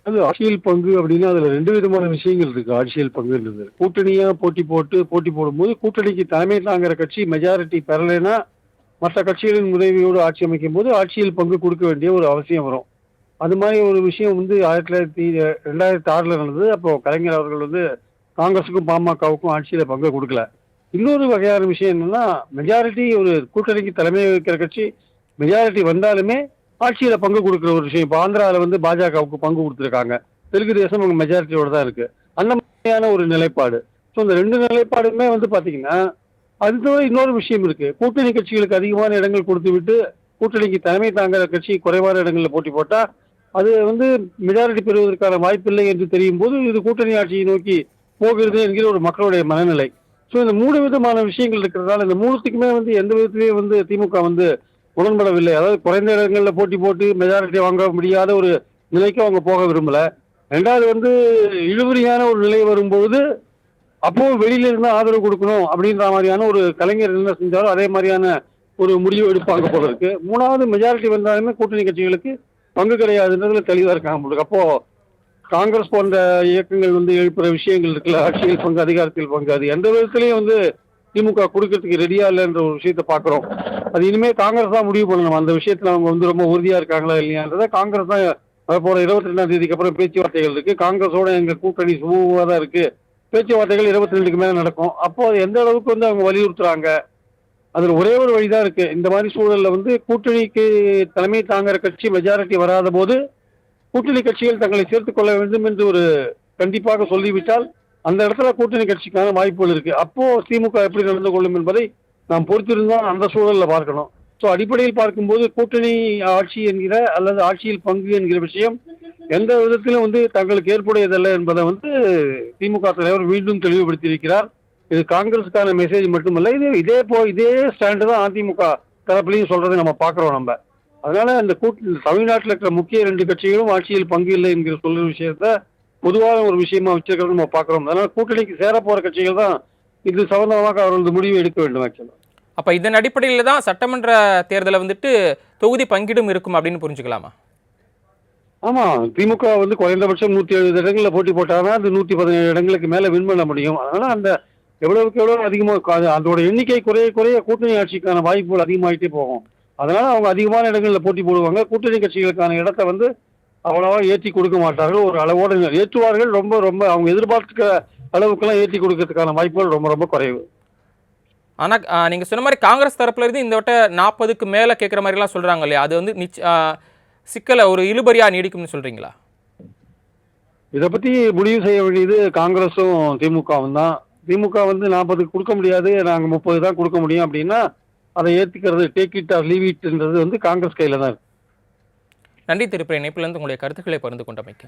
அது ஆட்சியில் பங்கு அப்படின்னா அதுல 2 விதமான விஷயங்கள் இருக்கு. ஆட்சியில் பங்குன்றது. கூட்டணியா போட்டி போடும்போது கூட்டணிக்கு தலைமை தாங்குற கட்சி மெஜாரிட்டி பெறலைன்னா, மற்ற கட்சிகளின் உதவியோடு ஆட்சி அமைக்கும்போது ஆட்சியில் பங்கு குடுக்க வேண்டிய ஒரு அவசியம் வரும். அது மாரி ஒரு விஷயம் வந்து 2006ல நடந்தது. அப்போ கலைஞர் அவர்கள் வந்து காங்கிரஸுக்கும், பாமகவுக்கும் ஆட்சியில பங்கு குடுக்கல. இன்னொரு வகையான விஷயம் என்னன்னா, மெஜாரிட்டி ஒரு கூட்டணிக்கு தலைமை வகிக்கிற கட்சி மெஜாரிட்டி வந்தாலுமே ஆட்சியில பங்கு குடுக்குற ஒரு விஷயம். இப்ப ஆந்திரால வந்து பாஜகவுக்கு பங்கு குடுத்துருக்காங்க. தெலுங்கு தேசம் அங்க மெஜாரிட்டியோட தான் இருக்கு. அந்த மாதிரியான ஒரு நிலைப்பாடு. ஸோ இந்த 2 நிலைப்பாடுமே வந்து பார்த்தீங்கன்னா, அது தவிர இன்னொரு விஷயம் இருக்கு. கூட்டணி கட்சிகளுக்கு அதிகமான இடங்கள் குடுத்துவிட்டு, கூட்டணிக்கு தலைமை தாங்குற கட்சி குறைவான இடங்கள்ல போட்டி போட்டா, அது வந்து மெஜாரிட்டி பெறுவதற்கான வாய்ப்பில்லை என்று தெரியும்போது, இது கூட்டணி ஆட்சியை நோக்கி போகிறது என்கிற ஒரு மக்களுடைய மனநிலை. ஸோ இந்த 3 விதமான விஷயங்கள் இருக்கிறதால, இந்த 3த்துக்குமே வந்து எந்த விதத்திலேயும் வந்து திமுக வந்து உடன்படவில்லை. அதாவது குறைந்த இடங்கள்ல போட்டி போட்டு மெஜாரிட்டி வாங்க முடியாத ஒரு நிலைக்கு அவங்க போக விரும்பல. 2வது வந்து இழுபறியான ஒரு நிலை வரும்பொழுது, அப்பவும் வெளியில இருந்து ஆதரவு குடுக்கணும் அப்படின்ற மாரியான ஒரு கலைஞர் என்ன செஞ்சாரோ, அதே மாரியான ஒரு முடிவு எடுப்பாங்க போல இருக்கு. 3வது மெஜாரிட்டி வந்தாலுமே கூட்டணி கட்சிகளுக்கு பங்கு கிடையாதுன்றதுல தெளிவா இருக்காங்க போல இருக்கு. அப்போ காங்கிரஸ் போன்ற இயக்கங்கள் வந்து எழுப்புற விஷயங்கள் இருக்குல்ல, ஆட்சியில் பங்கு, அதிகாரத்தில் பங்கு, அது எந்த விதத்திலயும் வந்து திமுக குடுக்கறதுக்கு ரெடியா இல்லன்ற ஒரு விஷயத்த பார்க்கிறோம். அது இனிமே காங்கிரஸ் தான் முடிவு பண்ணணும். அந்த விஷயத்துல அவங்க வந்து ரொம்ப உறுதியா இருக்காங்களா இல்லையான்றத காங்கிரஸ் தான் வரப்போற 22ஆம் தேதிக்கு அப்புறம் பேச்சுவார்த்தைகள் இருக்கு. காங்கிரஸோட எங்க கூட்டணி சுமூகமா தான் இருக்கு. பேச்சுவார்த்தைகள் 22க்கு மேல நடக்கும். அப்போ அது எந்த அளவுக்கு வந்து அவங்க வலியுறுத்துறாங்க. அதுல ஒரே ஒரு வழிதான் இருக்கு. இந்த மாரி சூழல்ல வந்து கூட்டணிக்கு தலைமை தாங்குற கட்சி மெஜாரிட்டி வராதபோது கூட்டணி கட்சிகள் தங்களை சேர்த்துக் கொள்ள வேண்டும் என்று ஒரு கண்டிப்பாக சொல்லிவிட்டால், அந்த இடத்துல கூட்டணி கட்சிக்கான வாய்ப்புகள் இருக்கு. அப்போ திமுக எப்படி நடந்து கொள்ளும் என்பதை நாம் பொறுத்திருந்து தான் அந்த சூழல்ல பார்க்கணும். ஸோ அடிப்படையில் பார்க்கும்போது கூட்டணி ஆட்சி என்கிற அல்லது ஆட்சியில் பங்கு என்கிற விஷயம் எந்த விதத்திலும் வந்து தங்களுக்கு ஏற்புடையதல்ல என்பதை வந்து திமுக தலைவர் மீண்டும் தெளிவுபடுத்தியிருக்கிறார். இது காங்கிரஸுக்கான மெசேஜ் மட்டுமல்ல. இதே ஸ்டாண்டு தான் அதிமுக தரப்புலயும் சொல்றதை நம்ம பார்க்கிறோம் நம்ப. அதனால அந்த தமிழ்நாட்டுல இருக்கிற முக்கிய 2 கட்சிகளும் ஆட்சியில் பங்கு இல்லை என்கிற சொல்ற விஷயத்த பொதுவான ஒரு விஷயமா வச்சிருக்கிறத நம்ம பார்க்கிறோம். அதனால கூட்டணிக்கு சேரப்போற கட்சிகள் தான் இது சம்பந்தமாக அவர்களது முடிவு எடுக்க வேண்டும் ஆக்சுவலா. அப்ப இதன் அடிப்படையில தான் சட்டமன்ற தேர்தல வந்துட்டு தொகுதி பங்கீடும் இருக்கும் அப்படின்னு புரிஞ்சுக்கலாமா? ஆமா. திமுக வந்து குறைந்தபட்சம் 170 இடங்கள்ல போட்டி போட்டாங்கன்னா, அது 117 இடங்களுக்கு மேல வின் பண்ண முடியும். அதனால அந்த எவ்வளவுக்கு எவ்வளவு அதிகமா அதோட எண்ணிக்கை குறைய குறைய கூட்டணி ஆட்சிக்கான வாய்ப்புகள் அதிகமாயிட்டே போகும். அதனால அவங்க அதிகமான இடங்கள்ல போட்டி போடுவாங்க. கூட்டணி கட்சிகளுக்கான இடத்த வந்து அவ்வளவா ஏத்தி கொடுக்க மாட்டார்கள். ஒரு அளவோட ஏற்றுவார்கள். ரொம்ப ரொம்ப அவங்க எதிர்பார்க்கிற அளவுக்கெல்லாம் ஏத்தி கொடுக்கறதுக்கான வாய்ப்புகள் ரொம்ப ரொம்ப குறைவு. ஆனா நீங்க சொன்ன மாரி காங்கிரஸ் தரப்புல இருந்து இந்த வட்ட 40க்கு மேல கேட்கிற மாரிலாம் சொல்றாங்க இல்லையா? அது வந்து சிக்கல ஒரு இழுபறியா நீடிக்கும்னு சொல்றீங்களா? இத பத்தி முடிவு செய்ய வேண்டியது காங்கிரஸும், திமுகவும் தான். திமுக வந்து 40க்கு குடுக்க முடியாது. நாங்க 30 தான் குடுக்க முடியும் அப்டின்னா, அத ஏத்துக்கிறது டேக் இட் ஆர் லீவ் இட்ன்றது வந்து காங்கிரஸ் கையில தான் இருக்கு. நன்றி திருப்பிய இணைப்பிலிருந்து உங்களுடைய கருத்துக்களை பகிர்ந்து கொண்டமைக்கு.